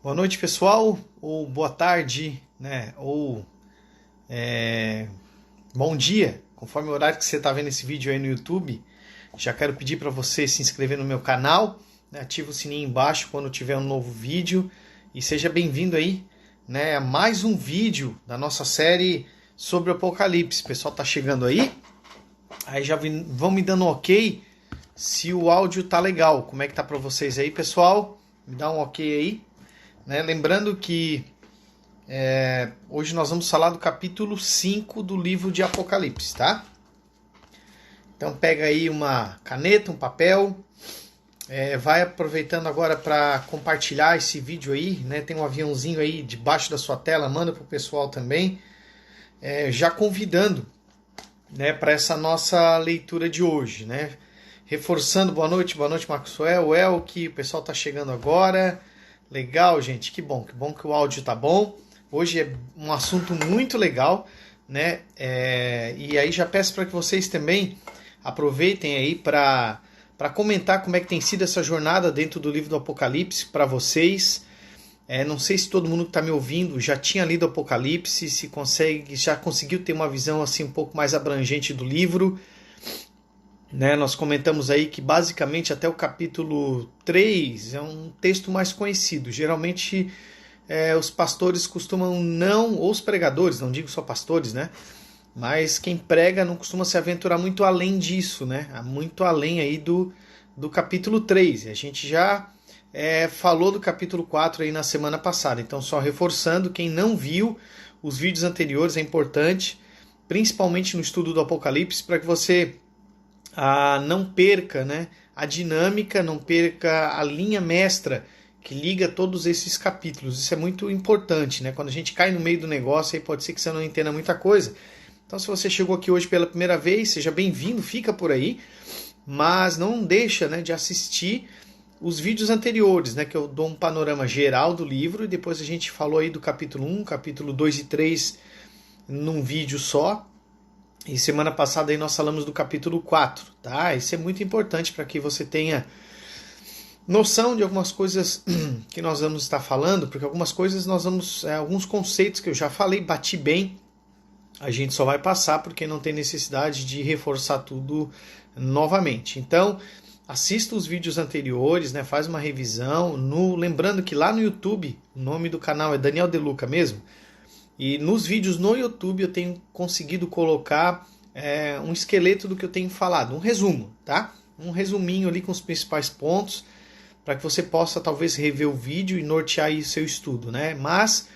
Boa noite, pessoal, ou boa tarde, né? Ou bom dia, conforme o horário que você está vendo esse vídeo aí no YouTube. Já quero pedir para você se inscrever no meu canal, né? Ativa o sininho embaixo quando tiver um novo vídeo e seja bem-vindo aí, né? A mais um vídeo da nossa série sobre o Apocalipse. O pessoal tá chegando aí já vão me dando um ok se o áudio tá legal. Como é que tá para vocês aí, pessoal? Me dá um ok aí. Né? Lembrando que hoje nós vamos falar do capítulo 5 do livro de Apocalipse, tá? Então pega aí uma caneta, um papel, vai aproveitando agora para compartilhar esse vídeo aí, né? Tem um aviãozinho aí debaixo da sua tela, manda pro pessoal também, já convidando, né, para essa nossa leitura de hoje, né? Reforçando, boa noite Maxwell, Elke, o pessoal tá chegando agora. Legal, gente, que bom que o áudio tá bom. Hoje é um assunto muito legal, né? E aí já peço para que vocês também aproveitem aí para comentar como é que tem sido essa jornada dentro do livro do Apocalipse para vocês. Não sei se todo mundo que está me ouvindo já tinha lido o Apocalipse, se já conseguiu ter uma visão assim um pouco mais abrangente do livro. Né, nós comentamos aí que basicamente até o capítulo 3 é um texto mais conhecido. Geralmente os pastores costumam não, ou os pregadores, não digo só pastores, né? Mas quem prega não costuma se aventurar muito além disso, né? Muito além aí do capítulo 3. A gente já falou do capítulo 4 aí na semana passada. Então, só reforçando, quem não viu os vídeos anteriores, é importante, principalmente no estudo do Apocalipse, para que você não perca, né, a dinâmica, não perca a linha mestra que liga todos esses capítulos. Isso é muito importante, né? Quando a gente cai no meio do negócio, aí pode ser que você não entenda muita coisa. Então, se você chegou aqui hoje pela primeira vez, seja bem-vindo, fica por aí, mas não deixa, né, de assistir os vídeos anteriores, né, que eu dou um panorama geral do livro, e depois a gente falou aí do capítulo 1, capítulo 2 e 3 num vídeo só. E semana passada aí nós falamos do capítulo 4, tá? Isso é muito importante para que você tenha noção de algumas coisas que nós vamos estar falando, porque algumas coisas nós vamos, alguns conceitos que eu já falei, bati bem, a gente só vai passar porque não tem necessidade de reforçar tudo novamente. Então, assista os vídeos anteriores, né? Faz uma revisão. Lembrando que lá no YouTube, o nome do canal é Daniel De Luca mesmo. E nos vídeos no YouTube eu tenho conseguido colocar um esqueleto do que eu tenho falado, um resumo, tá? Um resuminho ali com os principais pontos, para que você possa talvez rever o vídeo e nortear aí o seu estudo, né? Mas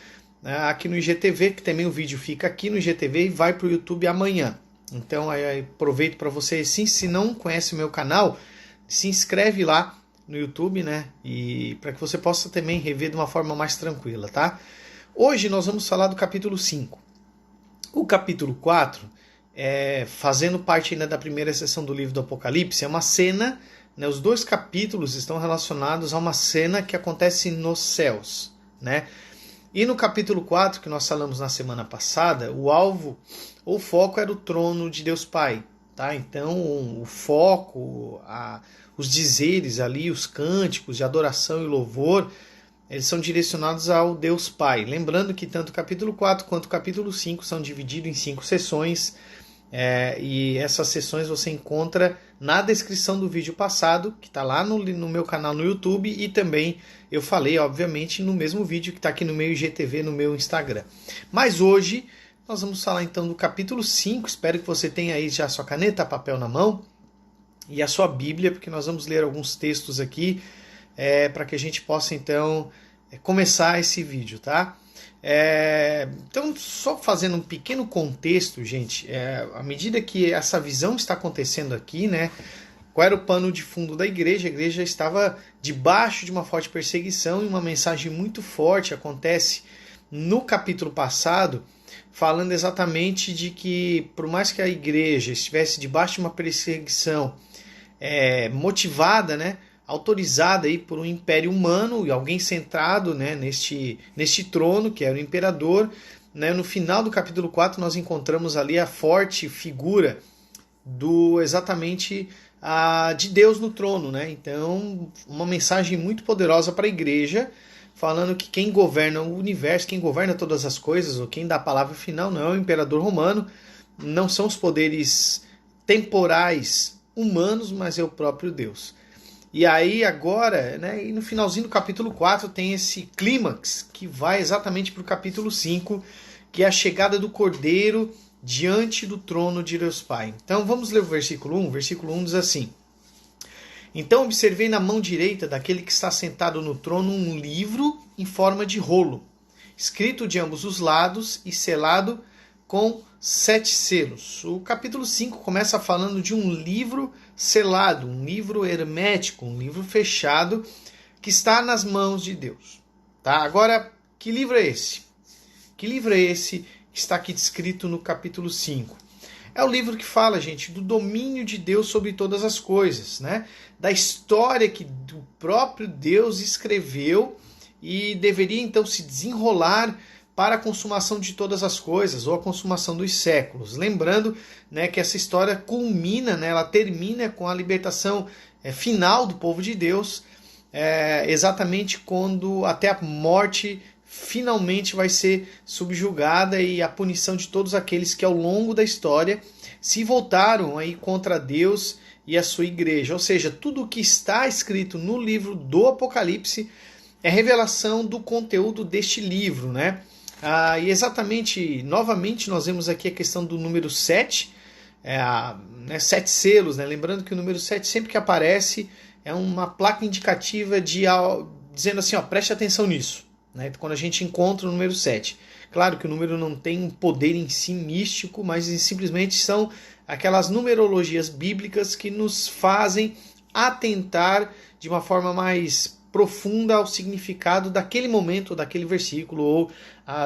aqui no IGTV, que também o vídeo fica aqui no IGTV e vai para o YouTube amanhã. Então aproveito para você, se não conhece o meu canal, se inscreve lá no YouTube, né? E para que você possa também rever de uma forma mais tranquila, tá? Hoje nós vamos falar do capítulo 5. O capítulo 4, fazendo parte ainda da primeira seção do livro do Apocalipse, é uma cena, né, os dois capítulos estão relacionados a uma cena que acontece nos céus, né? E no capítulo 4, que nós falamos na semana passada, o alvo, ou foco era o trono de Deus Pai, tá? Então o foco, os dizeres ali, os cânticos de adoração e louvor, eles são direcionados ao Deus Pai. Lembrando que tanto o capítulo 4 quanto o capítulo 5 são divididos em 5 sessões, e essas sessões você encontra na descrição do vídeo passado, que está lá no meu canal no YouTube, e também eu falei, obviamente, no mesmo vídeo que está aqui no meu IGTV, no meu Instagram. Mas hoje nós vamos falar então do capítulo 5, espero que você tenha aí já a sua caneta, papel na mão, e a sua Bíblia, porque nós vamos ler alguns textos aqui, para que a gente possa então começar esse vídeo, tá? Então, só fazendo um pequeno contexto, gente, à medida que essa visão está acontecendo aqui, né? Qual era o pano de fundo da igreja? A igreja estava debaixo de uma forte perseguição, e uma mensagem muito forte acontece no capítulo passado, falando exatamente de que, por mais que a igreja estivesse debaixo de uma perseguição motivada, né, autorizada aí por um império humano e alguém centrado, né, neste trono, que era o imperador, né, no final do capítulo 4 nós encontramos ali a forte figura exatamente de Deus no trono, né? Então, uma mensagem muito poderosa para a igreja, falando que quem governa o universo, quem governa todas as coisas, ou quem dá a palavra final, não é o imperador romano, não são os poderes temporais humanos, mas é o próprio Deus. E aí agora, né, e no finalzinho do capítulo 4 tem esse clímax que vai exatamente para o capítulo 5, que é a chegada do Cordeiro diante do trono de Deus Pai. Então vamos ler o versículo 1. O versículo 1 diz assim: Então observei na mão direita daquele que está sentado no trono um livro em forma de rolo, escrito de ambos os lados e selado com 7 selos. O capítulo 5 começa falando de um livro selado, um livro hermético, um livro fechado que está nas mãos de Deus. Tá? Agora, que livro é esse? Que livro é esse que está aqui descrito no capítulo 5? É o livro que fala, gente, do domínio de Deus sobre todas as coisas, né? Da história que o próprio Deus escreveu e deveria então se desenrolar para a consumação de todas as coisas, ou a consumação dos séculos. Lembrando, né, que essa história culmina, né, ela termina com a libertação final do povo de Deus, exatamente quando até a morte finalmente vai ser subjugada e a punição de todos aqueles que ao longo da história se voltaram aí contra Deus e a sua igreja. Ou seja, tudo o que está escrito no livro do Apocalipse é revelação do conteúdo deste livro, né? E exatamente, novamente, nós vemos aqui a questão do número 7, 7 selos, né? Lembrando que o número 7 sempre que aparece é uma placa indicativa dizendo assim, ó, preste atenção nisso, né? Quando a gente encontra o número 7. Claro que o número não tem um poder em si místico, mas simplesmente são aquelas numerologias bíblicas que nos fazem atentar de uma forma mais profunda ao significado daquele momento, daquele versículo ou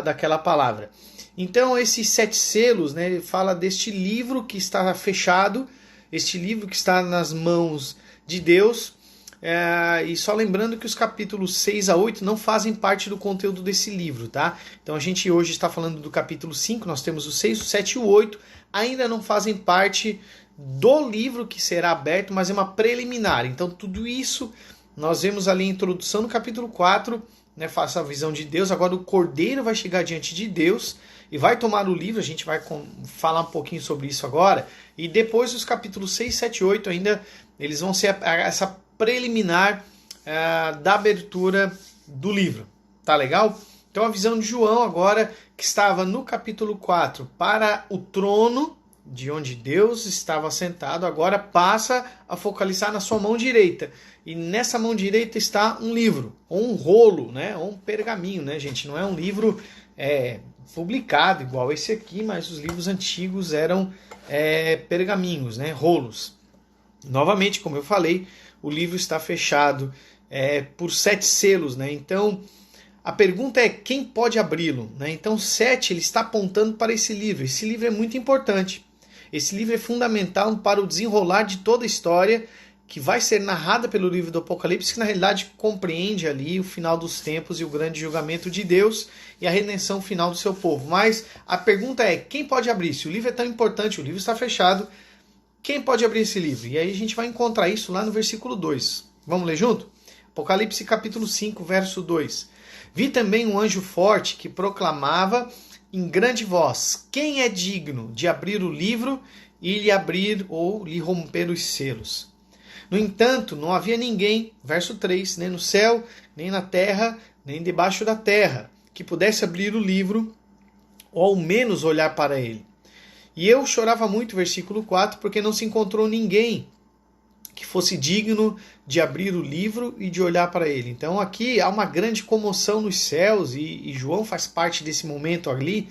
daquela palavra. Então esses 7 selos, né, ele fala deste livro que está fechado, este livro que está nas mãos de Deus, e só lembrando que os capítulos 6 a 8 não fazem parte do conteúdo desse livro, tá? Então a gente hoje está falando do capítulo 5, nós temos o 6, o 7 e o 8, ainda não fazem parte do livro que será aberto, mas é uma preliminar. Então tudo isso nós vemos ali a introdução no capítulo 4, né, faça a visão de Deus. Agora o Cordeiro vai chegar diante de Deus e vai tomar o livro, a gente vai falar um pouquinho sobre isso agora. E depois os capítulos 6, 7 e 8 ainda, eles vão ser essa preliminar da abertura do livro. Tá legal? Então a visão de João agora, que estava no capítulo 4 para o trono, de onde Deus estava sentado, agora passa a focalizar na sua mão direita. E nessa mão direita está um livro, ou um rolo, né? Ou um pergaminho, né, gente? Não é um livro publicado igual esse aqui, mas os livros antigos eram pergaminhos, né? Rolos. Novamente, como eu falei, o livro está fechado por 7 selos, né? Então, a pergunta é quem pode abri-lo, né? Então, 7 ele está apontando para esse livro. Esse livro é muito importante. Esse livro é fundamental para o desenrolar de toda a história que vai ser narrada pelo livro do Apocalipse, que na realidade compreende ali o final dos tempos e o grande julgamento de Deus e a redenção final do seu povo. Mas a pergunta é, quem pode abrir? Se o livro é tão importante, o livro está fechado, quem pode abrir esse livro? E aí a gente vai encontrar isso lá no versículo 2. Vamos ler junto? Apocalipse capítulo 5, verso 2. Vi também um anjo forte que proclamava em grande voz: quem é digno de abrir o livro e lhe abrir ou lhe romper os selos? No entanto, não havia ninguém, verso 3, nem no céu, nem na terra, nem debaixo da terra, que pudesse abrir o livro ou ao menos olhar para ele. E eu chorava muito, versículo 4, porque não se encontrou ninguém que fosse digno de abrir o livro e de olhar para ele. Então aqui há uma grande comoção nos céus e João faz parte desse momento ali,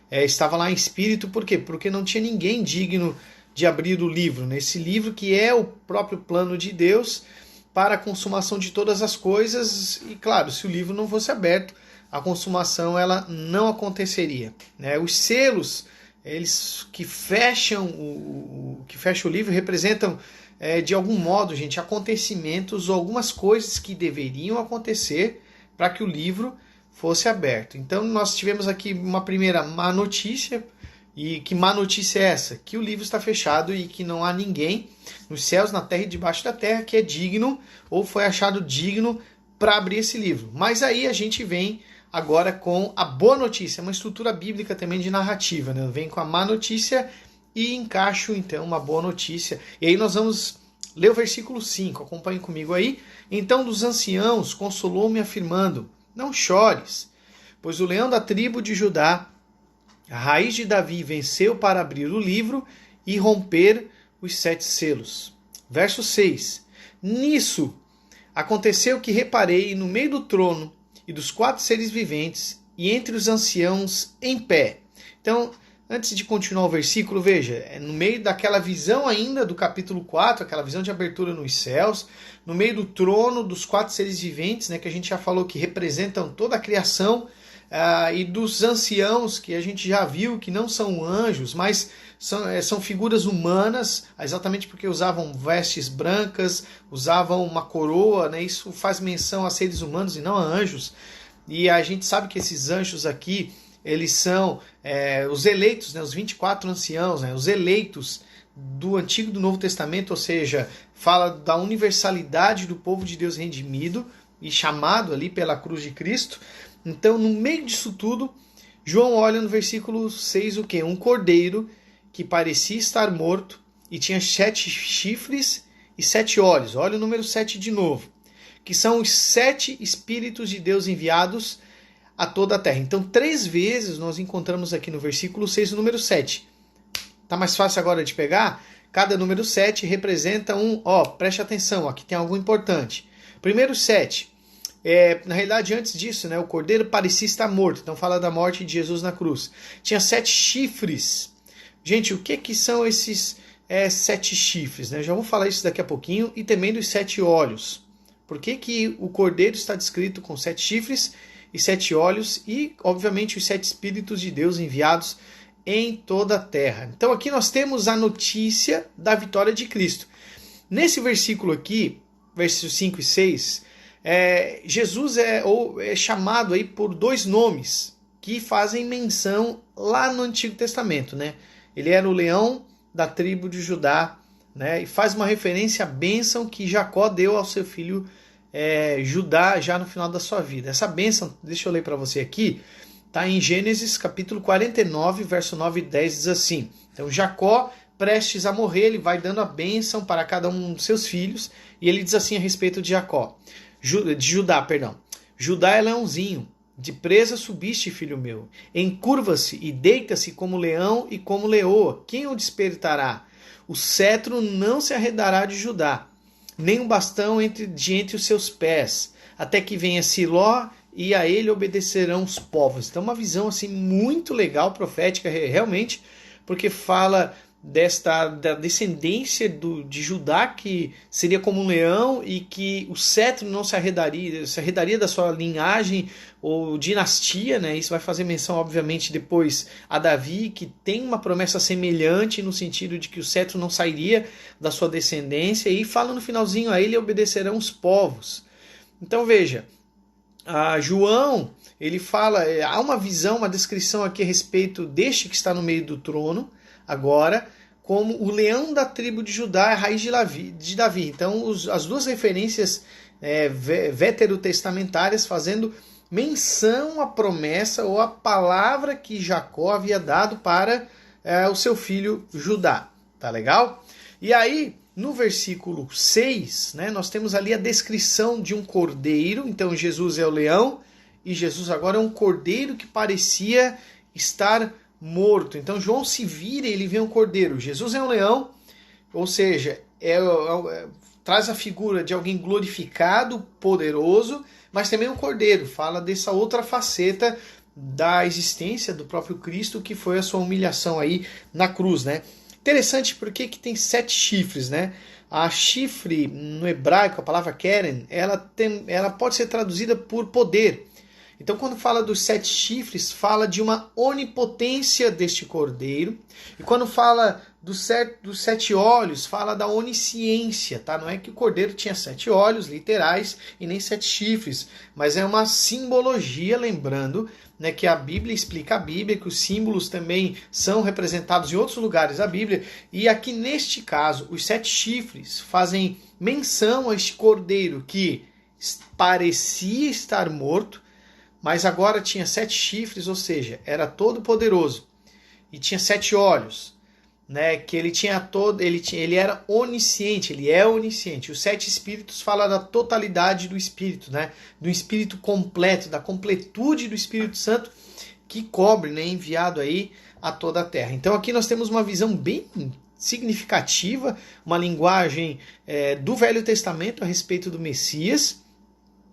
estava lá em espírito, por quê? Porque não tinha ninguém digno de abrir o livro, nesse livro que é o próprio plano de Deus para a consumação de todas as coisas. E claro, se o livro não fosse aberto, a consumação ela não aconteceria, né? Os selos, eles que fecham o livro, representam de algum modo, gente, acontecimentos ou algumas coisas que deveriam acontecer para que o livro fosse aberto. Então nós tivemos aqui uma primeira má notícia. E que má notícia é essa? Que o livro está fechado e que não há ninguém nos céus, na terra e debaixo da terra que é digno ou foi achado digno para abrir esse livro. Mas aí a gente vem agora com a boa notícia, uma estrutura bíblica também de narrativa, né? Eu venho com a má notícia e encaixo então uma boa notícia. E aí nós vamos ler o versículo 5, acompanhe comigo aí. Então dos anciãos consolou-me afirmando, não chores, pois o leão da tribo de Judá, a raiz de Davi, venceu para abrir o livro e romper os 7 selos. Verso 6. Nisso aconteceu que reparei no meio do trono e dos 4 seres viventes e entre os anciãos em pé. Então, antes de continuar o versículo, veja, no meio daquela visão ainda do capítulo 4, aquela visão de abertura nos céus, no meio do trono dos 4 seres viventes, né, que a gente já falou que representam toda a criação, e dos anciãos, que a gente já viu que não são anjos, mas são figuras humanas, exatamente porque usavam vestes brancas, usavam uma coroa, né? Isso faz menção a seres humanos e não a anjos. E a gente sabe que esses anjos aqui, eles são os eleitos, né? Os 24 anciãos, né? Os eleitos do Antigo e do Novo Testamento, ou seja, fala da universalidade do povo de Deus redimido e chamado ali pela cruz de Cristo. Então, no meio disso tudo, João olha no versículo 6 o quê? Um cordeiro que parecia estar morto e tinha 7 chifres e 7 olhos. Olha o número 7 de novo. Que são os 7 Espíritos de Deus enviados a toda a terra. Então, 3 vezes nós encontramos aqui no versículo 6 o número 7. Tá mais fácil agora de pegar? Cada número 7 representa preste atenção, aqui tem algo importante. Primeiro 7. Na realidade, antes disso, né, o cordeiro parecia estar morto. Então fala da morte de Jesus na cruz. Tinha 7 chifres. Gente, o que são esses 7 chifres? Né? Já vou falar isso daqui a pouquinho. E também dos 7 olhos. Por que o cordeiro está descrito com 7 chifres e 7 olhos? E, obviamente, os 7 Espíritos de Deus enviados em toda a terra. Então aqui nós temos a notícia da vitória de Cristo. Nesse versículo aqui, versos 5 e 6... Jesus é chamado aí por 2 nomes que fazem menção lá no Antigo Testamento, né? Ele era o leão da tribo de Judá, né? E faz uma referência à bênção que Jacó deu ao seu filho Judá já no final da sua vida. Essa bênção, deixa eu ler para você aqui, está em Gênesis capítulo 49, verso 9 e 10, diz assim. Então Jacó, prestes a morrer, ele vai dando a bênção para cada um dos seus filhos, e ele diz assim a respeito de Judá. Judá é leãozinho, de presa subiste, filho meu. Encurva-se e deita-se como leão e como leoa. Quem o despertará? O cetro não se arredará de Judá, nem um bastão de entre os seus pés, até que venha Siló, e a ele obedecerão os povos. Então uma visão assim muito legal, profética, realmente, porque fala da descendência de Judá, que seria como um leão, e que o cetro não se arredaria da sua linhagem ou dinastia, né? Isso vai fazer menção, obviamente, depois a Davi, que tem uma promessa semelhante no sentido de que o cetro não sairia da sua descendência, e fala no finalzinho, a ele obedecerão os povos. Então veja, João, ele fala, há uma visão, uma descrição aqui a respeito deste que está no meio do trono, agora, como o leão da tribo de Judá, a raiz de Davi. Então, as 2 referências veterotestamentárias fazendo menção à promessa ou à palavra que Jacó havia dado para o seu filho Judá. Tá legal? E aí, no versículo 6, né, nós temos ali a descrição de um cordeiro. Então, Jesus é o leão e Jesus agora é um cordeiro que parecia estar morto. Então João se vira e ele vê um cordeiro. Jesus é um leão, ou seja, traz a figura de alguém glorificado, poderoso, mas também um cordeiro. Fala dessa outra faceta da existência do próprio Cristo, que foi a sua humilhação aí na cruz, né? Interessante porque que tem 7 chifres, né? A chifre, no hebraico, a palavra keren, ela pode ser traduzida por poder. Então, quando fala dos 7 chifres, fala de uma onipotência deste cordeiro. E quando fala dos 7 olhos, fala da onisciência, tá? Não é que o cordeiro tinha 7 olhos literais e nem 7 chifres, mas é uma simbologia, lembrando, né, que a Bíblia explica a Bíblia, que os símbolos também são representados em outros lugares da Bíblia. E aqui, neste caso, os 7 chifres fazem menção a este cordeiro que parecia estar morto, mas agora tinha 7 chifres, ou seja, era todo poderoso. E tinha 7 olhos, né? Que ele era onisciente, ele é onisciente. Os 7 espíritos falam da totalidade do espírito, né? Do espírito completo, da completude do Espírito Santo que cobre, né? Enviado aí a toda a terra. Então aqui nós temos uma visão bem significativa, uma linguagem do Velho Testamento a respeito do Messias,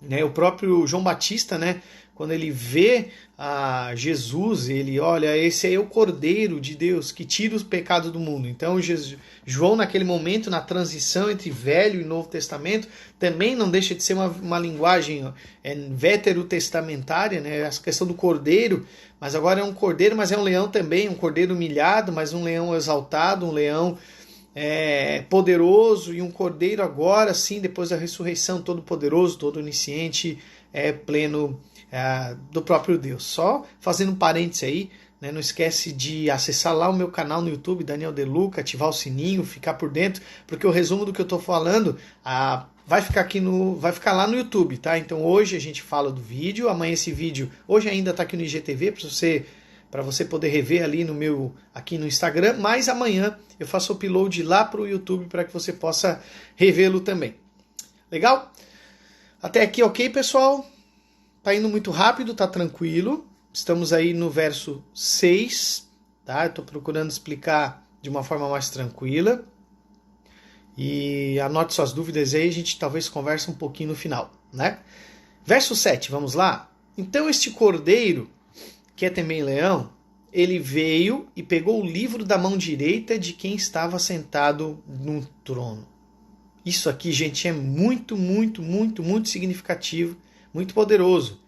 né? O próprio João Batista, né? Quando ele vê a Jesus, ele olha, esse aí é o Cordeiro de Deus que tira os pecados do mundo. Então João, naquele momento, na transição entre Velho e Novo Testamento, também não deixa de ser uma linguagem veterotestamentária, né? Essa questão do Cordeiro, mas agora é um Cordeiro, mas é um leão também, um Cordeiro humilhado, mas um leão exaltado, um leão poderoso, e um Cordeiro agora sim, depois da ressurreição, todo poderoso, todo onisciente, pleno do próprio Deus. Só fazendo um parênteses aí, né, não esquece de acessar lá o meu canal no YouTube, Daniel De Luca, ativar o sininho, ficar por dentro, porque o resumo do que eu estou falando vai ficar lá no YouTube, tá? Então hoje a gente fala do vídeo, amanhã esse vídeo, hoje ainda está aqui no IGTV, para você poder rever ali aqui no Instagram, mas amanhã eu faço o upload lá para o YouTube para que você possa revê-lo também. Legal? Até aqui, ok, pessoal? Tá indo muito rápido, tá tranquilo. Estamos aí no verso 6, tá? Eu tô procurando explicar de uma forma mais tranquila. E anote suas dúvidas aí, a gente talvez converse um pouquinho no final, né? Verso 7, vamos lá? Então este cordeiro, que é também leão, ele veio e pegou o livro da mão direita de quem estava sentado no trono. Isso aqui, gente, é muito, muito, muito, muito significativo, muito poderoso.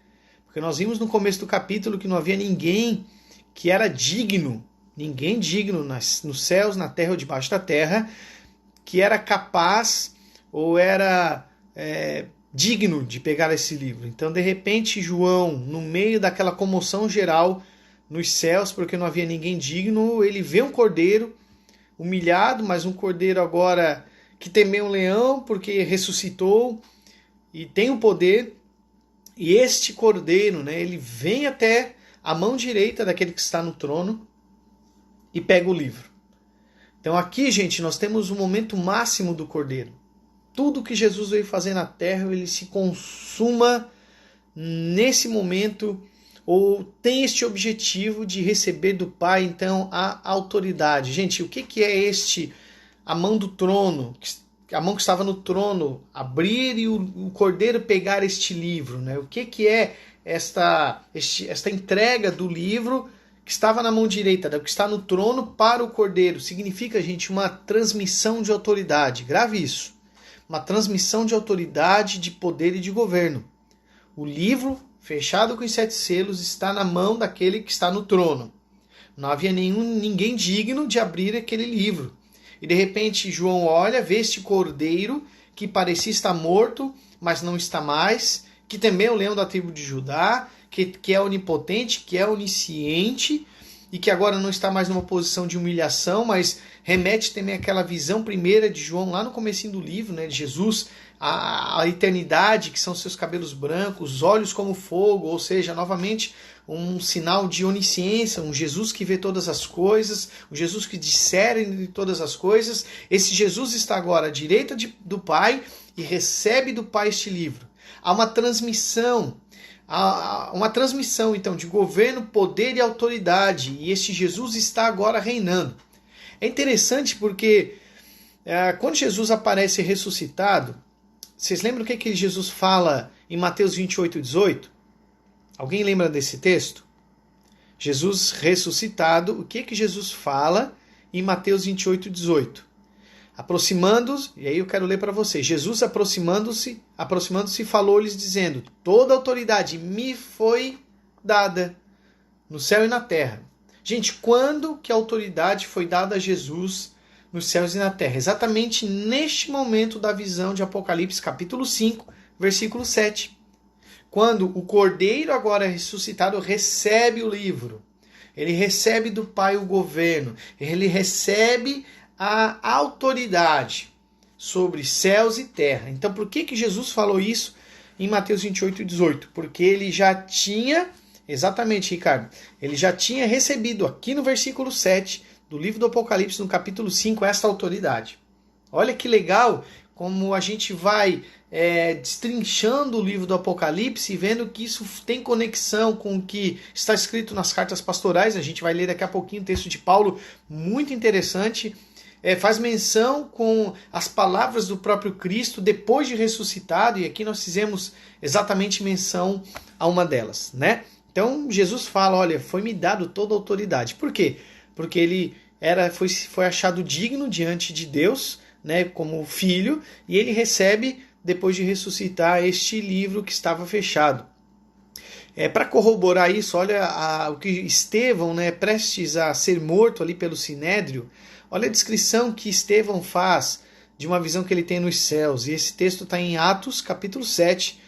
Porque nós vimos no começo do capítulo que não havia ninguém que era digno, ninguém digno nos céus, na terra ou debaixo da terra, que era capaz ou era digno de pegar esse livro. Então, de repente, João, no meio daquela comoção geral nos céus, porque não havia ninguém digno, ele vê um cordeiro humilhado, mas um cordeiro agora que temeu um leão, porque ressuscitou e tem o poder. E este cordeiro, né, ele vem até a mão direita daquele que está no trono e pega o livro. Então aqui, gente, nós temos o momento máximo do cordeiro. Tudo que Jesus veio fazer na terra, ele se consuma nesse momento, ou tem este objetivo de receber do Pai, então, a autoridade. Gente, o que é a mão do trono, a mão que estava no trono, abrir e o cordeiro pegar este livro, né? O que é esta entrega do livro que estava na mão direita, que está no trono para o cordeiro? Significa, gente, uma transmissão de autoridade. Grave isso. Uma transmissão de autoridade, de poder e de governo. O livro, fechado com os 7 selos, está na mão daquele que está no trono. Não havia ninguém digno de abrir aquele livro. E de repente João olha, vê este cordeiro que parecia estar morto, mas não está mais, que também é o leão da tribo de Judá, que é onipotente, que é onisciente, e que agora não está mais numa posição de humilhação, mas remete também àquela visão primeira de João lá no comecinho do livro, né, de Jesus, a eternidade, que são seus cabelos brancos, os olhos como fogo, ou seja, novamente um sinal de onisciência, um Jesus que vê todas as coisas, um Jesus que discerne de todas as coisas. Esse Jesus está agora à direita do Pai e recebe do Pai este livro. Há uma transmissão então de governo, poder e autoridade, e este Jesus está agora reinando. É interessante porque quando Jesus aparece ressuscitado, vocês lembram o que Jesus fala em Mateus 28:18? Alguém lembra desse texto? Jesus ressuscitado, o que Jesus fala em Mateus 28:18? Aproximando-se, e aí eu quero ler para vocês. Jesus aproximando-se, falou-lhes dizendo: toda autoridade me foi dada no céu e na terra. Gente, quando que a autoridade foi dada a Jesus nos céus e na terra? Exatamente neste momento da visão de Apocalipse, capítulo 5, versículo 7. Quando o Cordeiro agora ressuscitado recebe o livro, ele recebe do Pai o governo, ele recebe a autoridade sobre céus e terra. Então, por que Jesus falou isso em Mateus 28:18, porque ele já tinha, exatamente, Ricardo, ele já tinha recebido aqui no versículo 7 do livro do Apocalipse, no capítulo 5, esta autoridade. Olha que legal como a gente vai destrinchando o livro do Apocalipse e vendo que isso tem conexão com o que está escrito nas cartas pastorais. A gente vai ler daqui a pouquinho o texto de Paulo, muito interessante. Faz menção com as palavras do próprio Cristo depois de ressuscitado, e aqui nós fizemos exatamente menção a uma delas, né? Então Jesus fala, olha, foi-me dado toda a autoridade. Por quê? Porque ele foi achado digno diante de Deus, né, como filho, e ele recebe, depois de ressuscitar, este livro que estava fechado. Para corroborar isso, olha o que Estevão, né, prestes a ser morto ali pelo Sinédrio, olha a descrição que Estevão faz de uma visão que ele tem nos céus. E esse texto está em Atos, capítulo 7,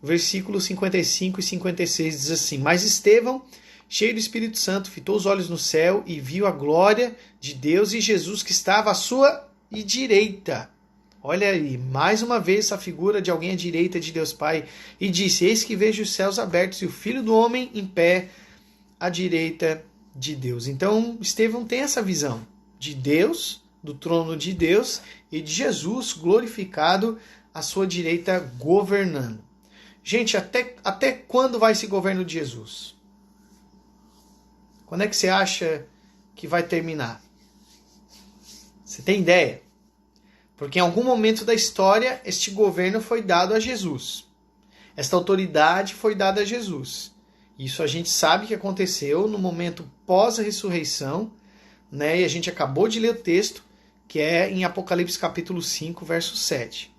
versículos 55 e 56, diz assim: Mas Estevão, cheio do Espírito Santo, fitou os olhos no céu e viu a glória de Deus e Jesus que estava à sua direita. Olha aí, mais uma vez essa figura de alguém à direita de Deus Pai. E disse, eis que vejo os céus abertos e o Filho do Homem em pé à direita de Deus. Então, Estevão tem essa visão de Deus, do trono de Deus, e de Jesus glorificado à sua direita governando. Gente, até quando vai esse governo de Jesus? Quando é que você acha que vai terminar? Você tem ideia? Porque em algum momento da história, este governo foi dado a Jesus. Esta autoridade foi dada a Jesus. Isso a gente sabe que aconteceu no momento pós-ressurreição, né? E a gente acabou de ler o texto, que é em Apocalipse capítulo 5, verso 7.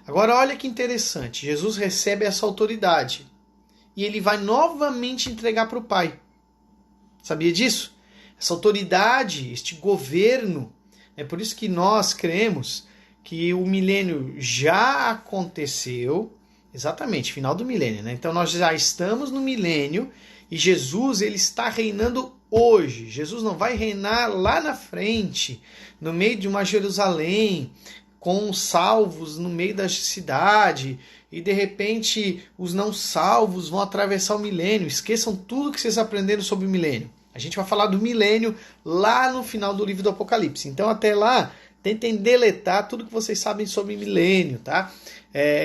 Agora olha que interessante, Jesus recebe essa autoridade e ele vai novamente entregar para o Pai. Sabia disso? Essa autoridade, este governo, é por isso que nós cremos que o milênio já aconteceu, exatamente, final do milênio, né? Então nós já estamos no milênio e Jesus ele está reinando hoje. Jesus não vai reinar lá na frente, no meio de uma Jerusalém, com os salvos no meio da cidade, e de repente os não salvos vão atravessar o milênio. Esqueçam tudo que vocês aprenderam sobre o milênio. A gente vai falar do milênio lá no final do livro do Apocalipse. Então até lá, tentem deletar tudo que vocês sabem sobre o milênio, tá?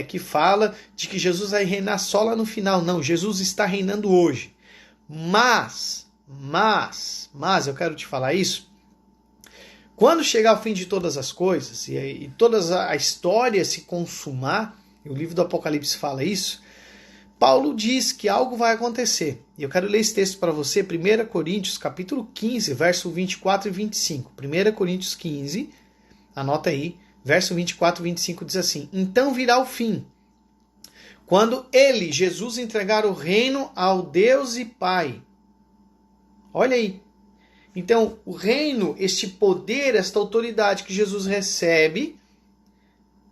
Que fala de que Jesus vai reinar só lá no final. Não, Jesus está reinando hoje. Mas, eu quero te falar isso. Quando chegar ao fim de todas as coisas, e toda a história se consumar, e o livro do Apocalipse fala isso, Paulo diz que algo vai acontecer. E eu quero ler esse texto para você, 1 Coríntios, capítulo 15, verso 24 e 25. 1 Coríntios 15, anota aí, verso 24 e 25 diz assim: Então virá o fim, quando ele, Jesus, entregar o reino ao Deus e Pai. Olha aí. Então, o reino, este poder, esta autoridade que Jesus recebe,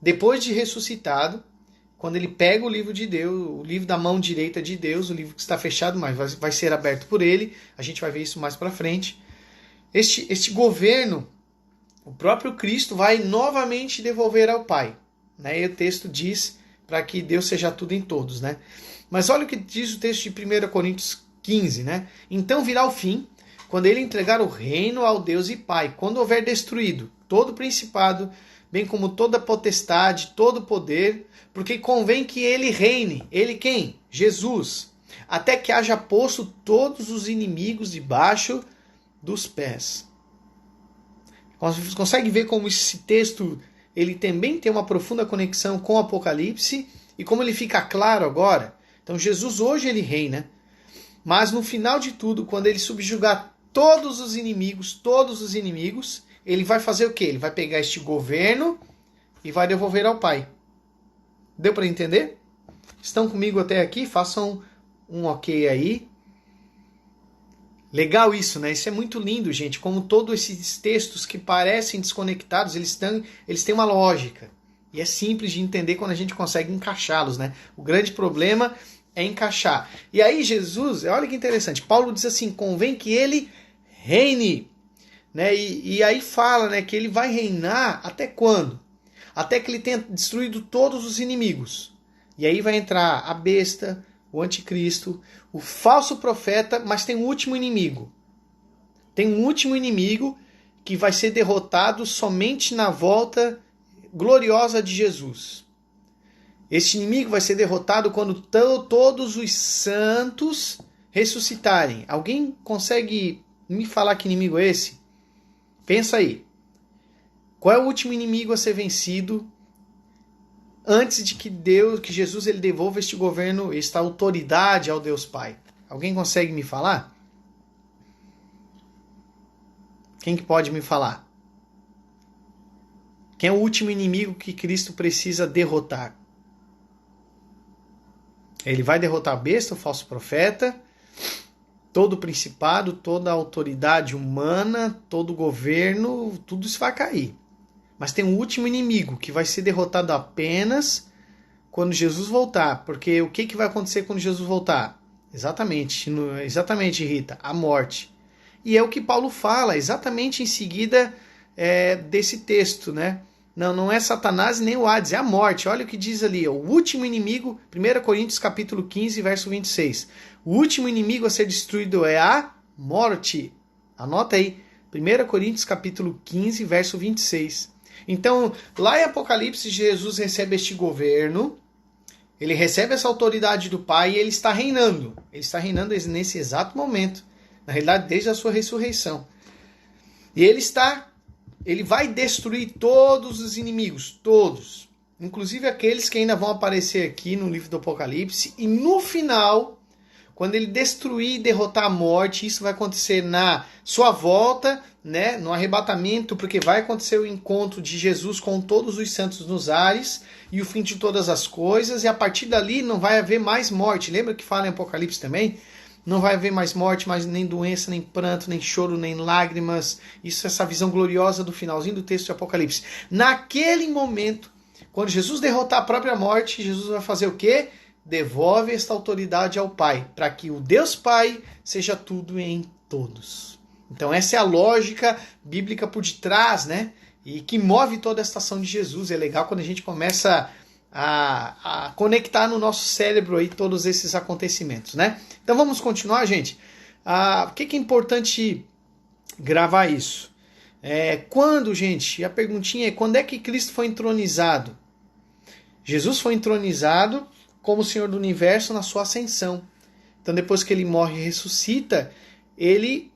depois de ressuscitado, quando ele pega o livro de Deus, o livro da mão direita de Deus, o livro que está fechado, mas vai ser aberto por ele, a gente vai ver isso mais para frente. Este governo, o próprio Cristo vai novamente devolver ao Pai. Né? E o texto diz para que Deus seja tudo em todos. Né? Mas olha o que diz o texto de 1 Coríntios 15. Né? Então virá o fim, quando ele entregar o reino ao Deus e Pai, quando houver destruído todo o principado, bem como toda potestade, todo poder, porque convém que ele reine. Ele quem? Jesus. Até que haja posto todos os inimigos debaixo dos pés. Você consegue ver como esse texto ele também tem uma profunda conexão com o Apocalipse e como ele fica claro agora? Então Jesus hoje ele reina, mas no final de tudo, quando ele subjugar todos os inimigos, ele vai fazer o quê? Ele vai pegar este governo e vai devolver ao Pai. Deu para entender? Estão comigo até aqui? Façam um ok aí. Legal isso, né? Isso é muito lindo, gente. Como todos esses textos que parecem desconectados, eles têm uma lógica. E é simples de entender quando a gente consegue encaixá-los, né? O grande problema é encaixar. E aí Jesus, olha que interessante, Paulo diz assim, convém que ele reine. Né? E aí fala, né, que ele vai reinar até quando? Até que ele tenha destruído todos os inimigos. E aí vai entrar a besta, o anticristo, o falso profeta, mas tem um último inimigo. Tem um último inimigo que vai ser derrotado somente na volta gloriosa de Jesus. Este inimigo vai ser derrotado quando todos os santos ressuscitarem. Alguém consegue me falar que inimigo é esse? Pensa aí. Qual é o último inimigo a ser vencido antes de que Jesus ele devolva este governo, esta autoridade ao Deus Pai? Alguém consegue me falar? Quem que pode me falar? Quem é o último inimigo que Cristo precisa derrotar? Ele vai derrotar a besta, o falso profeta, todo o principado, toda a autoridade humana, todo o governo, tudo isso vai cair. Mas tem um último inimigo que vai ser derrotado apenas quando Jesus voltar. Porque o que vai acontecer quando Jesus voltar? Exatamente, Rita, a morte. E é o que Paulo fala exatamente em seguida desse texto, né? Não é Satanás nem o Hades, é a morte. Olha o que diz ali, o último inimigo, 1 Coríntios capítulo 15, verso 26. O último inimigo a ser destruído é a morte. Anota aí, 1 Coríntios capítulo 15, verso 26. Então, lá em Apocalipse, Jesus recebe este governo, ele recebe essa autoridade do Pai e ele está reinando. Ele está reinando nesse exato momento. Na realidade, desde a sua ressurreição. E ele vai destruir todos os inimigos, todos. Inclusive aqueles que ainda vão aparecer aqui no livro do Apocalipse. E no final, quando ele destruir e derrotar a morte, isso vai acontecer na sua volta, né, no arrebatamento, porque vai acontecer o encontro de Jesus com todos os santos nos ares e o fim de todas as coisas. E a partir dali não vai haver mais morte. Lembra que fala em Apocalipse também? Não vai haver mais morte, mais nem doença, nem pranto, nem choro, nem lágrimas. Isso é essa visão gloriosa do finalzinho do texto de Apocalipse. Naquele momento, quando Jesus derrotar a própria morte, Jesus vai fazer o quê? Devolve esta autoridade ao Pai, para que o Deus Pai seja tudo em todos. Então essa é a lógica bíblica por detrás, né? E que move toda esta ação de Jesus. É legal quando a gente começa a conectar no nosso cérebro aí todos esses acontecimentos, né? Então vamos continuar, gente. Por que é importante gravar isso? Quando, gente, a perguntinha é quando é que Cristo foi entronizado? Jesus foi entronizado como Senhor do Universo na sua ascensão. Então depois que ele morre e ressuscita, ele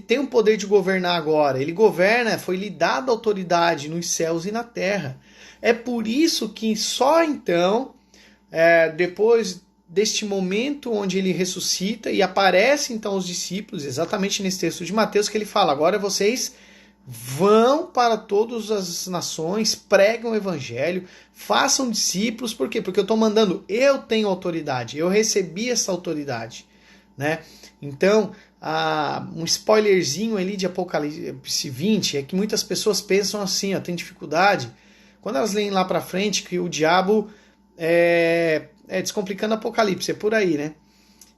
tem o poder de governar agora. Ele governa, foi-lhe dada autoridade nos céus e na terra. É por isso que só então, depois deste momento onde ele ressuscita e aparece então os discípulos, exatamente nesse texto de Mateus, que ele fala, agora vocês vão para todas as nações, pregam o evangelho, façam discípulos, por quê? Porque eu estou mandando, eu tenho autoridade, eu recebi essa autoridade, né? Então, um spoilerzinho ali de Apocalipse 20 é que muitas pessoas pensam assim, tem dificuldade, quando elas leem lá para frente que o diabo descomplicando Apocalipse, é por aí, né?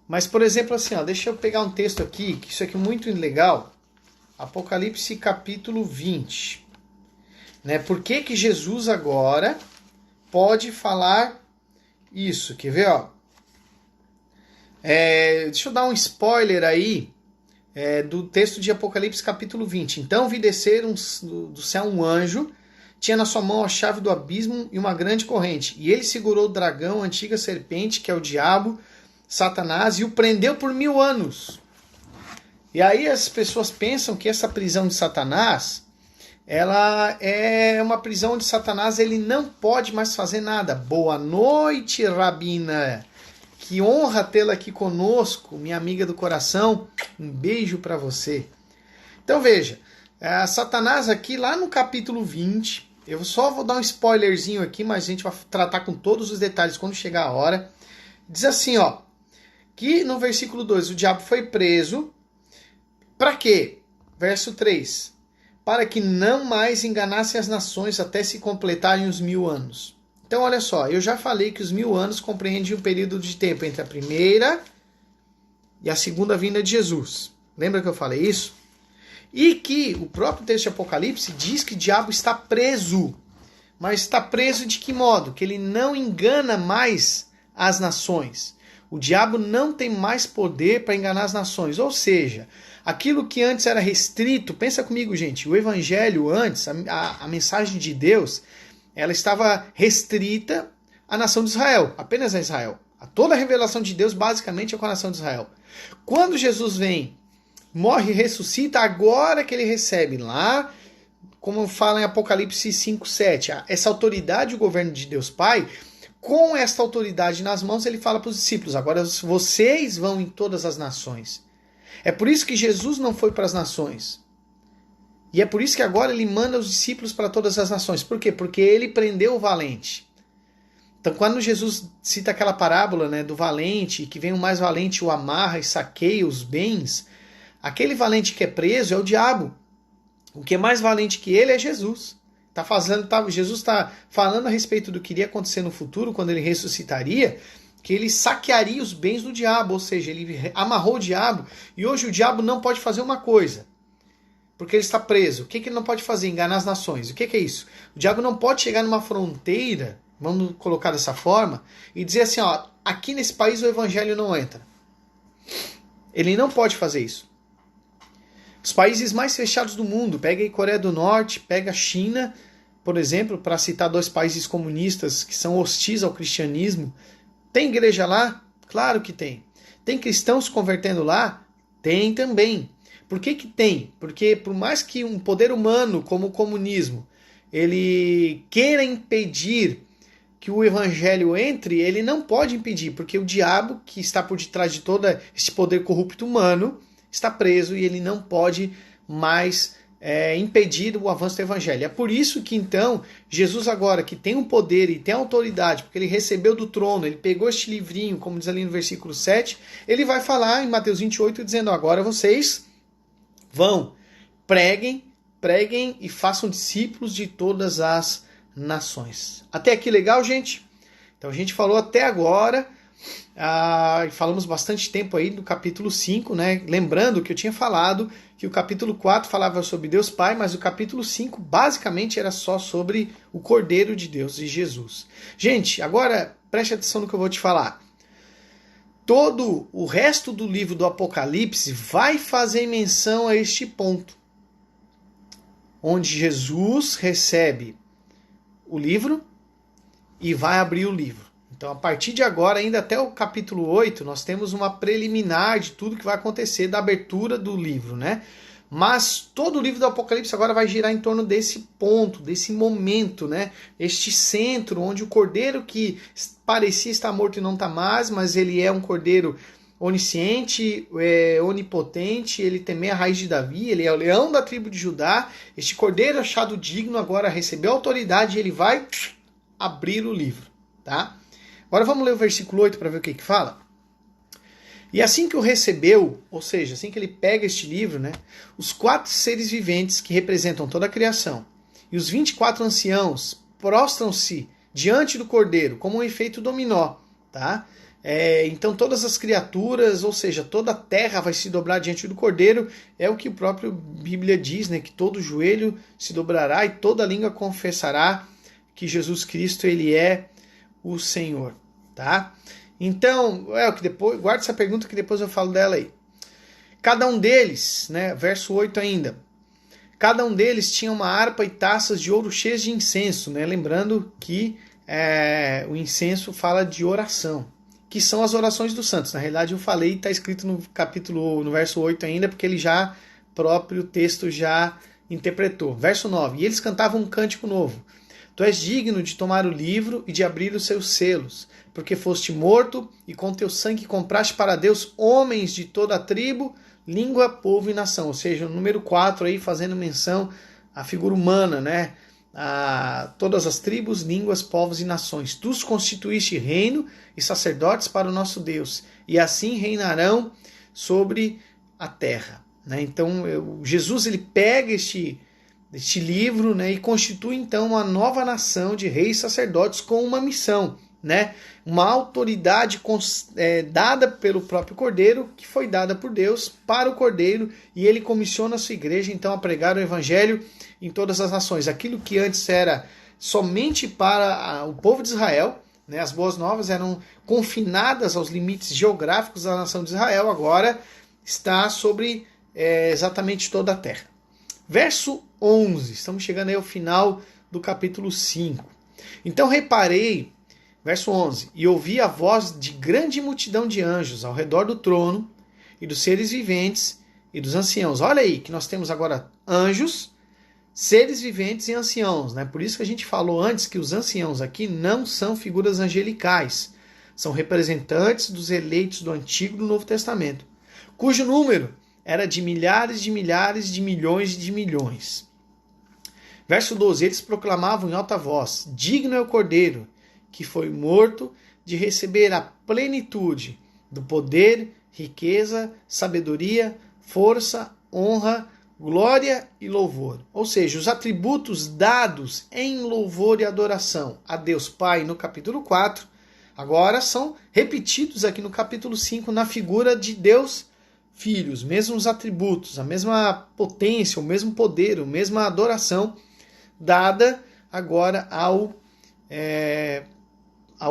Mas, por exemplo, assim, deixa eu pegar um texto aqui, que isso aqui é muito legal, Apocalipse capítulo 20. Né? Por que Jesus agora pode falar isso? Quer ver? Deixa eu dar um spoiler aí do texto de Apocalipse capítulo 20. Então vi descer do céu um anjo, tinha na sua mão a chave do abismo e uma grande corrente. E ele segurou o dragão, a antiga serpente, que é o diabo, Satanás, e o prendeu por 1000 anos. E aí as pessoas pensam que essa prisão de Satanás, ela é uma prisão onde Satanás ele não pode mais fazer nada. Boa noite, Rabina. Que honra tê-la aqui conosco, minha amiga do coração. Um beijo para você. Então veja, Satanás aqui lá no capítulo 20, eu só vou dar um spoilerzinho aqui, mas a gente vai tratar com todos os detalhes quando chegar a hora. Diz assim, que no versículo 2, o diabo foi preso. Para quê? Verso 3. Para que não mais enganasse as nações até se completarem os 1000 anos. Então, olha só, eu já falei que os 1000 anos compreendem um período de tempo entre a primeira e a segunda vinda de Jesus. Lembra que eu falei isso? E que o próprio texto de Apocalipse diz que o diabo está preso. mas está preso de que modo? Que ele não engana mais as nações. O diabo não tem mais poder para enganar as nações. Ou seja, aquilo que antes era restrito, pensa comigo, gente, o evangelho antes, a mensagem de Deus, ela estava restrita à nação de Israel, apenas a Israel. Toda a revelação de Deus basicamente é com a nação de Israel. Quando Jesus vem, morre e ressuscita, agora que ele recebe lá, como fala em Apocalipse 5:7, essa autoridade, o governo de Deus Pai, com esta autoridade nas mãos, ele fala para os discípulos, agora vocês vão em todas as nações. É por isso que Jesus não foi para as nações. E é por isso que agora ele manda os discípulos para todas as nações. Por quê? Porque ele prendeu o valente. Então, quando Jesus cita aquela parábola, né, do valente, que vem o mais valente, o amarra e saqueia os bens, aquele valente que é preso é o diabo. O que é mais valente que ele é Jesus. Jesus está falando a respeito do que iria acontecer no futuro, quando ele ressuscitaria, que ele saquearia os bens do diabo, ou seja, ele amarrou o diabo, e hoje o diabo não pode fazer uma coisa, porque ele está preso. O que ele não pode fazer? Enganar as nações. O que é isso? O diabo não pode chegar numa fronteira, vamos colocar dessa forma, e dizer assim, ó, aqui nesse país o evangelho não entra. Ele não pode fazer isso. Os países mais fechados do mundo, pega aí Coreia do Norte, pega a China, por exemplo, para citar dois países comunistas que são hostis ao cristianismo. Tem igreja lá? Claro que tem. Tem cristãos se convertendo lá? Tem também. Por que tem? Porque por mais que um poder humano como o comunismo, ele queira impedir que o evangelho entre, ele não pode impedir, porque o diabo, que está por detrás de todo esse poder corrupto humano, está preso e ele não pode mais impedir o avanço do evangelho. É por isso que então, Jesus agora, que tem um poder e tem autoridade, porque ele recebeu do trono, ele pegou este livrinho, como diz ali no versículo 7, ele vai falar em Mateus 28, dizendo, agora vocês vão, preguem e façam discípulos de todas as nações. Até aqui legal, gente? Então a gente falou até agora, falamos bastante tempo aí do capítulo 5, né? Lembrando que eu tinha falado que o capítulo 4 falava sobre Deus Pai, mas o capítulo 5 basicamente era só sobre o Cordeiro de Deus e Jesus. Gente, agora preste atenção no que eu vou te falar. Todo o resto do livro do Apocalipse vai fazer menção a este ponto, onde Jesus recebe o livro e vai abrir o livro. Então, a partir de agora, ainda até o capítulo 8, nós temos uma preliminar de tudo que vai acontecer da abertura do livro, né? Mas todo o livro do Apocalipse agora vai girar em torno desse ponto, desse momento, né? Este centro onde o cordeiro que parecia estar morto e não está mais, mas ele é um cordeiro onisciente, onipotente, ele tem a raiz de Davi, ele é o leão da tribo de Judá. Este cordeiro achado digno agora recebeu autoridade e ele vai abrir o livro, tá? Agora vamos ler o versículo 8 para ver o que fala. E assim que o recebeu, ou seja, assim que ele pega este livro, né, os 4 seres viventes que representam toda a criação e os 24 anciãos prostram-se diante do cordeiro, como um efeito dominó, tá? Então todas as criaturas, ou seja, toda a terra vai se dobrar diante do cordeiro, é o que o próprio Bíblia diz, né, que todo joelho se dobrará e toda língua confessará que Jesus Cristo ele é o Senhor, tá? Então, que depois, guarda essa pergunta que depois eu falo dela aí. Cada um deles, né, verso 8 ainda, cada um deles tinha uma harpa e taças de ouro cheias de incenso, né? Lembrando que o incenso fala de oração, que são as orações dos santos. Na realidade eu falei, está escrito no verso 8 ainda, porque ele já, próprio texto já interpretou. Verso 9, e eles cantavam um cântico novo. Tu és digno de tomar o livro e de abrir os seus selos, porque foste morto e com teu sangue compraste para Deus homens de toda a tribo, língua, povo e nação. Ou seja, o número 4 aí fazendo menção à figura humana, né? A todas as tribos, línguas, povos e nações. Tu os constituíste reino e sacerdotes para o nosso Deus, e assim reinarão sobre a terra. Né? Então, Jesus ele pega este livro, né, e constitui então uma nova nação de reis e sacerdotes com uma missão, né, uma autoridade dada pelo próprio Cordeiro, que foi dada por Deus para o Cordeiro, e ele comissiona a sua igreja então a pregar o evangelho em todas as nações. Aquilo que antes era somente para o povo de Israel, né? As boas novas eram confinadas aos limites geográficos da nação de Israel, agora está sobre exatamente toda a terra. Verso 11, estamos chegando aí ao final do capítulo 5. Então reparei, verso 11, e ouvi a voz de grande multidão de anjos ao redor do trono, e dos seres viventes, e dos anciãos. Olha aí, que nós temos agora anjos, seres viventes e anciãos, né? Por isso que a gente falou antes que os anciãos aqui não são figuras angelicais, são representantes dos eleitos do Antigo e do Novo Testamento, cujo número era de milhares, de milhares, de milhões e de milhões. Verso 12, eles proclamavam em alta voz, digno é o Cordeiro, que foi morto, de receber a plenitude do poder, riqueza, sabedoria, força, honra, glória e louvor. Ou seja, os atributos dados em louvor e adoração a Deus Pai no capítulo 4, agora são repetidos aqui no capítulo 5 na figura de Deus Filho, os mesmos atributos, a mesma potência, o mesmo poder, a mesma adoração dada agora ao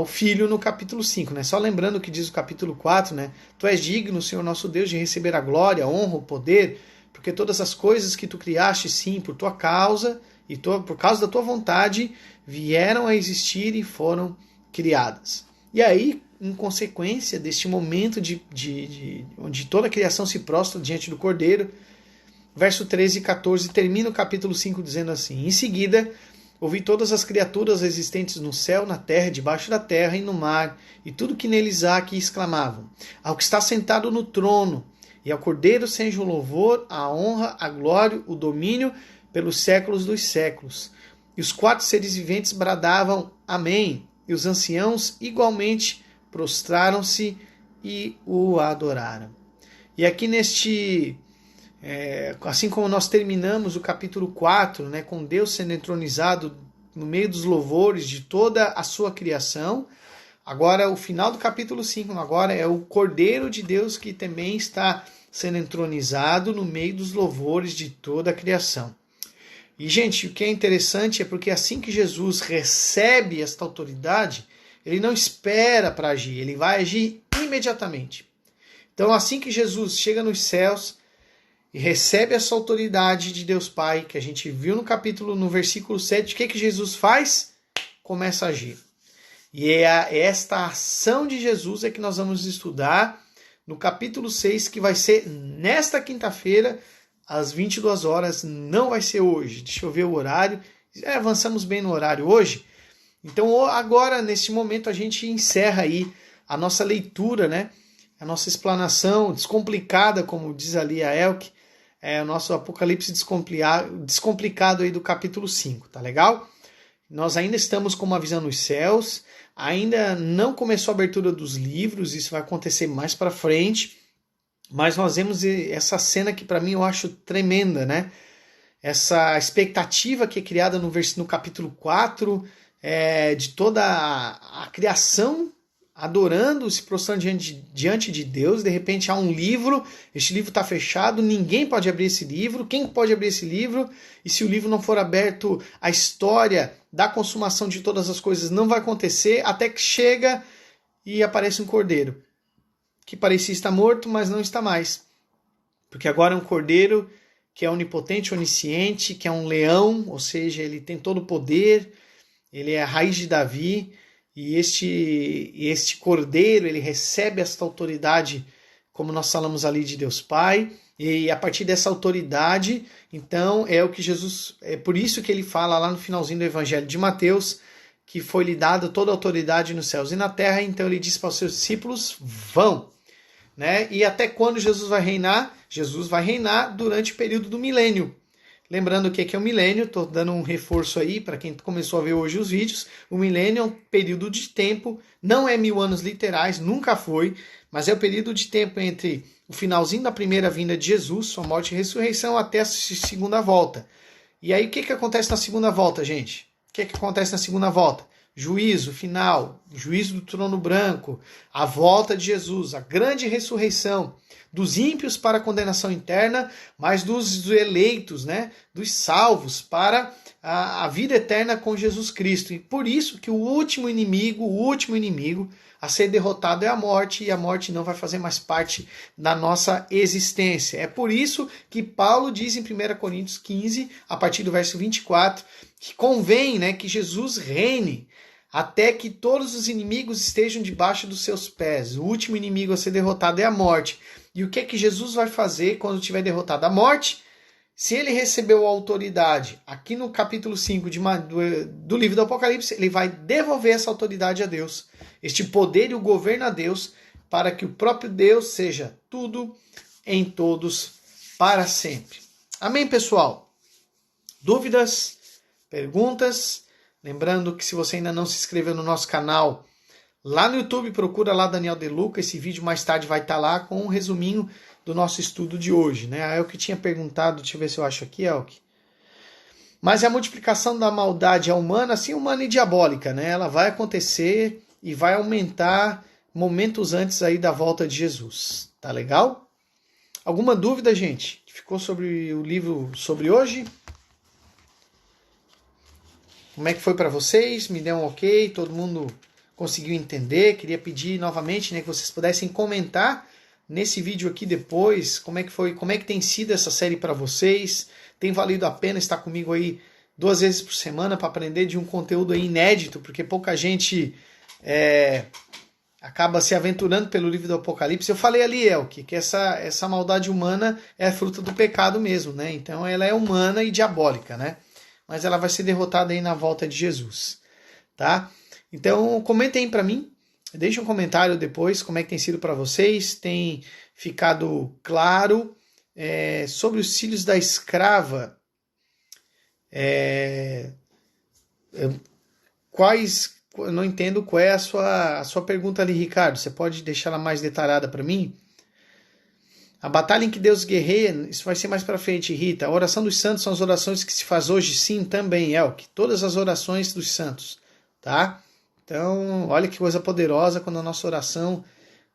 Filho no capítulo 5, né? Só lembrando o que diz o capítulo 4, né? Tu és digno, Senhor nosso Deus, de receber a glória, a honra, o poder, porque todas as coisas que tu criaste, sim, por tua causa e por causa da tua vontade, vieram a existir e foram criadas. E aí, em consequência deste momento onde toda a criação se prostra diante do Cordeiro, verso 13 e 14, termina o capítulo 5 dizendo assim, em seguida, ouvi todas as criaturas existentes no céu, na terra, debaixo da terra e no mar, e tudo que neles há, que exclamavam, ao que está sentado no trono, e ao Cordeiro seja o louvor, a honra, a glória, o domínio, pelos séculos dos séculos. E os 4 seres viventes bradavam, amém, e os anciãos igualmente prostraram-se e o adoraram. E aqui assim como nós terminamos o capítulo 4, né, com Deus sendo entronizado no meio dos louvores de toda a sua criação, agora o final do capítulo 5 agora é o Cordeiro de Deus que também está sendo entronizado no meio dos louvores de toda a criação. E, gente, o que é interessante é porque assim que Jesus recebe esta autoridade, ele não espera para agir, ele vai agir imediatamente. Então, assim que Jesus chega nos céus e recebe essa autoridade de Deus Pai, que a gente viu no versículo 7, o que Jesus faz? Começa a agir. E esta ação de Jesus é que nós vamos estudar no capítulo 6, que vai ser nesta quinta-feira, às 22 horas, não vai ser hoje. Deixa eu ver o horário. Avançamos bem no horário hoje. Então, agora, neste momento, a gente encerra aí a nossa leitura, né? A nossa explanação descomplicada, como diz ali a Elke, o nosso Apocalipse descomplicado aí do capítulo 5, tá legal? Nós ainda estamos com uma visão nos céus, ainda não começou a abertura dos livros, isso vai acontecer mais para frente, mas nós vemos essa cena que para mim eu acho tremenda, né? Essa expectativa que é criada no capítulo 4, de toda a criação adorando, se prostrando diante de Deus. De repente há um livro, este livro está fechado, ninguém pode abrir esse livro. Quem pode abrir esse livro? E se o livro não for aberto, a história da consumação de todas as coisas não vai acontecer, até que chega e aparece um cordeiro, que parecia estar morto, mas não está mais. Porque agora é um cordeiro que é onipotente, onisciente, que é um leão, ou seja, ele tem todo o poder, ele é a raiz de Davi, e este cordeiro, ele recebe esta autoridade, como nós falamos ali, de Deus Pai, e a partir dessa autoridade, então, é o que Jesus, é por isso que ele fala lá no finalzinho do Evangelho de Mateus, que foi-lhe dada toda a autoridade nos céus e na terra, então ele disse para os seus discípulos, vão. Né? E até quando Jesus vai reinar? Jesus vai reinar durante o período do milênio. Lembrando o que é o milênio, estou dando um reforço aí para quem começou a ver hoje os vídeos. O milênio é um período de tempo, não é 1000 anos literais, nunca foi, mas é o período de tempo entre o finalzinho da primeira vinda de Jesus, sua morte e ressurreição, até a segunda volta. E aí o que acontece na segunda volta, gente? O que acontece na segunda volta? Juízo final, juízo do trono branco, a volta de Jesus, a grande ressurreição. dos ímpios para a condenação interna, mas dos eleitos, né? Dos salvos para a vida eterna com Jesus Cristo. E por isso que o último inimigo a ser derrotado é a morte, e a morte não vai fazer mais parte da nossa existência. É por isso que Paulo diz em 1 Coríntios 15, a partir do verso 24, que convém, né, que Jesus reine até que todos os inimigos estejam debaixo dos seus pés. O último inimigo a ser derrotado é a morte. E o que é que Jesus vai fazer quando tiver derrotado a morte? Se ele recebeu a autoridade, aqui no capítulo 5 do livro do Apocalipse, ele vai devolver essa autoridade a Deus. Este poder e o governo a Deus, para que o próprio Deus seja tudo em todos para sempre. Amém, pessoal? Dúvidas? Perguntas? Lembrando que se você ainda não se inscreveu no nosso canal, lá no YouTube, procura lá Daniel De Luca. Esse vídeo mais tarde vai estar lá com um resuminho do nosso estudo de hoje, né? A Elke tinha perguntado, deixa eu ver se eu acho aqui, Elke. Mas a multiplicação da maldade é humana, sim, humana e diabólica, né? Ela vai acontecer e vai aumentar momentos antes aí da volta de Jesus. Tá legal? Alguma dúvida, gente, que ficou sobre o livro sobre hoje? Como é que foi para vocês? Me deu um ok? Todo mundo conseguiu entender? Queria pedir novamente, né, que vocês pudessem comentar nesse vídeo aqui depois, como é que foi, como é que tem sido essa série para vocês? Tem valido a pena estar comigo aí 2 vezes por semana para aprender de um conteúdo aí inédito, porque pouca gente acaba se aventurando pelo livro do Apocalipse. Eu falei ali, Elke, que essa maldade humana é fruto do pecado mesmo, né? Então ela é humana e diabólica, né? Mas ela vai ser derrotada aí na volta de Jesus, tá? Então comentem para mim. Deixe um comentário depois, como é que tem sido para vocês. Tem ficado claro sobre os filhos da escrava? Eu não entendo qual é a sua pergunta ali, Ricardo. Você pode deixar ela mais detalhada para mim? A batalha em que Deus guerreia, isso vai ser mais para frente, Rita. A oração dos santos são as orações que se faz hoje, sim, também, Elke. Todas as orações dos santos, tá? Então, olha que coisa poderosa quando a nossa oração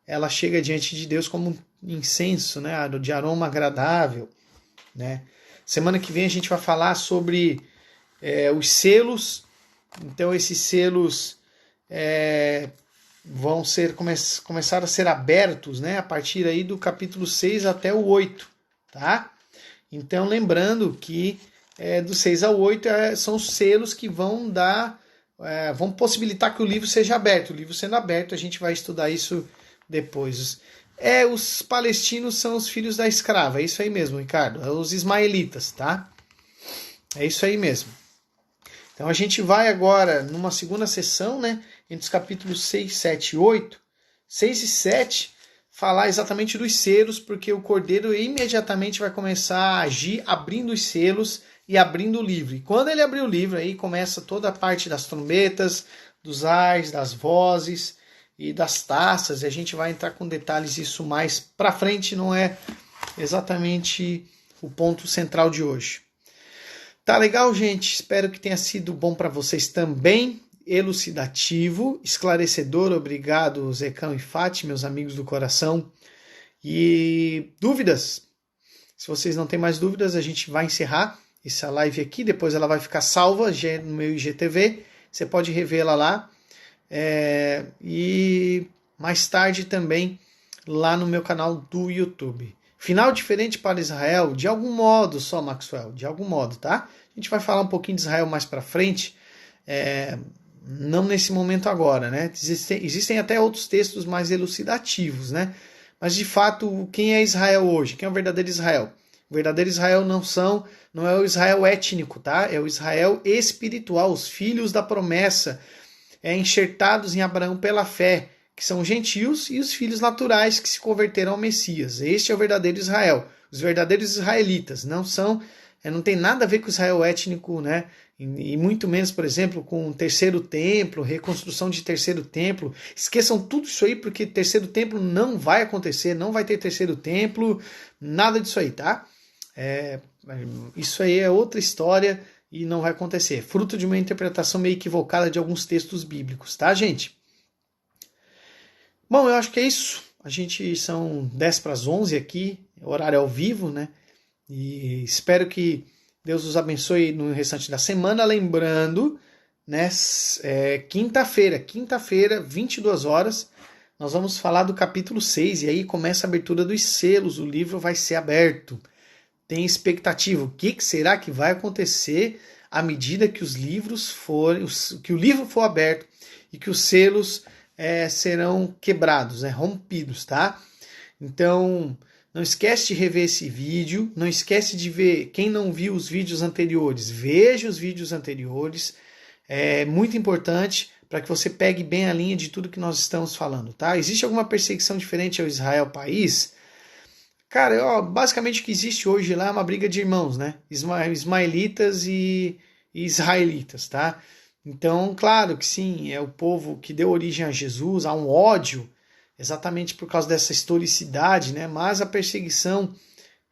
ela chega diante de Deus como um incenso, né, de aroma agradável, né? Semana que vem a gente vai falar sobre os selos. Então, esses selos vão começar a ser abertos, né, a partir aí do capítulo 6 até o 8, tá? Então, lembrando que do 6 ao 8 são os selos que vão vão possibilitar que o livro seja aberto. O livro sendo aberto, a gente vai estudar isso depois. Os palestinos são os filhos da escrava, é isso aí mesmo, Ricardo. Os ismaelitas, tá? É isso aí mesmo. Então a gente vai agora numa segunda sessão, né? Entre os capítulos 6, 7 e 8. 6 e 7, falar exatamente dos selos, porque o cordeiro imediatamente vai começar a agir abrindo os selos e abrindo o livro. E quando ele abrir o livro, aí começa toda a parte das trombetas, dos ais, das vozes e das taças. E a gente vai entrar com detalhes isso mais pra frente, não é exatamente o ponto central de hoje. Tá legal, gente? Espero que tenha sido bom para vocês também. Elucidativo, esclarecedor. Obrigado, Zecão e Fati, meus amigos do coração. E dúvidas? Se vocês não têm mais dúvidas, a gente vai encerrar essa live aqui. Depois ela vai ficar salva no meu IGTV. Você pode revê-la lá. E mais tarde também lá no meu canal do YouTube. Final diferente para Israel? De algum modo só, Maxwell. De algum modo, tá? A gente vai falar um pouquinho de Israel mais para frente. Não nesse momento agora, né? Existem até outros textos mais elucidativos, né? Mas de fato, quem é Israel hoje? Quem é o verdadeiro Israel? O verdadeiro Israel não é o Israel étnico, tá? É o Israel espiritual, os filhos da promessa, enxertados em Abraão pela fé, que são gentios, e os filhos naturais que se converteram ao Messias. Este é o verdadeiro Israel. Os verdadeiros israelitas não tem nada a ver com o Israel étnico, né? E muito menos, por exemplo, com o terceiro templo, reconstrução de terceiro templo. Esqueçam tudo isso aí, porque terceiro templo não vai acontecer, não vai ter terceiro templo, nada disso aí, tá? Isso aí é outra história e não vai acontecer. Fruto de uma interpretação meio equivocada de alguns textos bíblicos, tá, gente? Bom, eu acho que é isso. A gente são 10 para as 11 aqui, horário ao vivo, né? E espero que Deus os abençoe no restante da semana. Lembrando, né? Quinta-feira, 22 horas, nós vamos falar do capítulo 6. E aí começa a abertura dos selos. O livro vai ser aberto. Tem expectativa. O que será que vai acontecer à medida que os livros forem, que o livro for aberto e que os selos serão quebrados, rompidos, tá? Então, não esquece de rever esse vídeo, não esquece de ver, quem não viu os vídeos anteriores, veja os vídeos anteriores, é muito importante para que você pegue bem a linha de tudo que nós estamos falando, tá? Existe alguma perseguição diferente ao Israel país? Cara, basicamente o que existe hoje lá é uma briga de irmãos, né? Ismaelitas e israelitas, tá? Então, claro que sim, é o povo que deu origem a Jesus, há um ódio, exatamente por causa dessa historicidade, né? Mas a perseguição,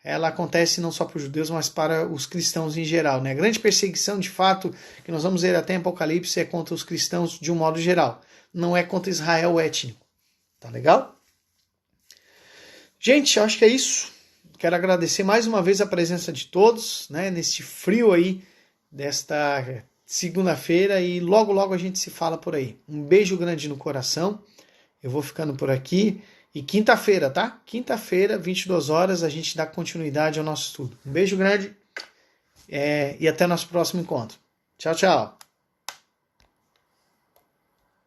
ela acontece não só para os judeus, mas para os cristãos em geral, né? A grande perseguição, de fato, que nós vamos ver até em Apocalipse, é contra os cristãos de um modo geral. Não é contra Israel étnico. Tá legal? Gente, acho que é isso. Quero agradecer mais uma vez a presença de todos, né? Neste frio aí, desta segunda-feira, e logo logo a gente se fala por aí. Um beijo grande no coração. Eu vou ficando por aqui. E quinta-feira, tá? Quinta-feira, 22 horas, a gente dá continuidade ao nosso estudo. Um beijo grande e até nosso próximo encontro. Tchau, tchau.